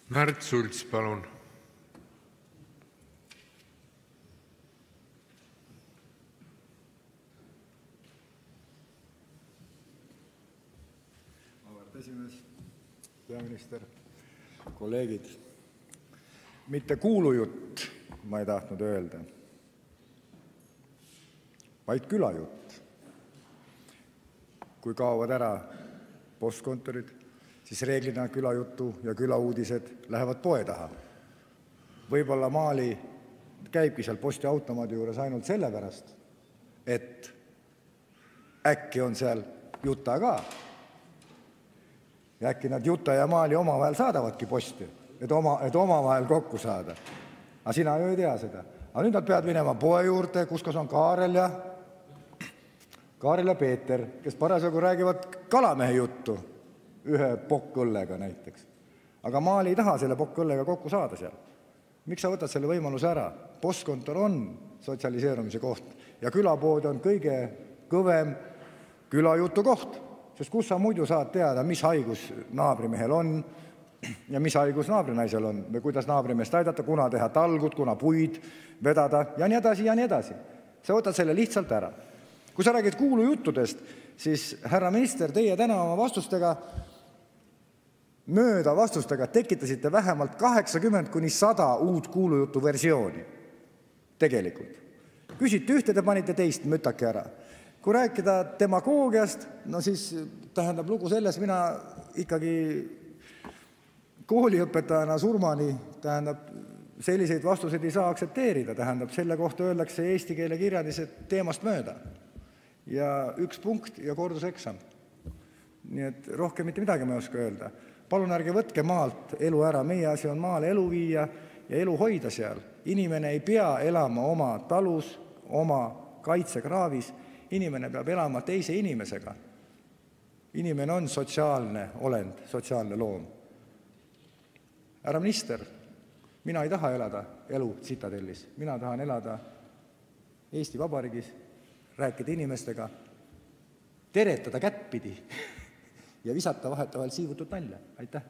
Märt Sults, palun. Auväärt esimees, peaminister, kolleegid. Mitte kuulujutt ma ei tahtnud öelda, vaid külajutt. Kui kaovad ära postkontorid, siis reeglina külajutu ja külauudised lähevad poe taha. Võib-olla Maali käibki seal postiautomaadi juures ainult sellepärast, et äkki on seal Juta ka. Ja äkki nad Juta ja Maali omavahel saadavadki posti, et omavahel kokku saada. Aga sina ju ei tea seda. Aga nüüd nad peavad minema poe juurde, kus on Kaarel ja Peeter, kes parasjagu räägivad kalamehe juttu ühe pokkõllega näiteks. Aga Maali ei taha selle pokkõllega kokku saada seal. Miks sa võtad selle võimaluse ära? Postkontor on sotsialiseerumise koht ja külapood on kõige kõvem külajutu koht. Sest kus sa muidu saad teada, mis haigus naabrimehel on ja mis haigus naabrinaisel on või kuidas naabrimehest aidata, kuna teha talgud, kuna puid vedada ja nii edasi ja nii edasi. Sa võtad selle lihtsalt ära. Kui sa räägid kuulujuttudest, siis härra minister, teie täna oma vastustega tekitasite vähemalt 80–100 uut kuulujutu versiooni. Tegelikult. Küsite ühte, te panite teist mütaki ära. Kui rääkida demagoogiast, no siis tähendab lugu selles, mina ikkagi kooliõpetajana surmani tähendab selliseid vastuseid ei saa aksepteerida. Tähendab, selle kohta öeldakse eesti keele kirjandis teemast mööda. Ja üks punkt ja korduseksam. Nii et rohkem mitte midagi ma ei oska öelda. Palun ärge võtke maalt elu ära. Meie asi on maal elu viia ja elu hoida seal. Inimene ei pea elama oma talus, oma kaitsekraavis. Inimene peab elama teise inimesega. Inimene on sotsiaalne olend, sotsiaalne loom. Härra minister, mina ei taha elada elu tsitatellis. Mina tahan elada Eesti Vabariigis, rääkida inimestega, teretada kättpidi ja visata vahetavalt siivutut nalja. Aitäh!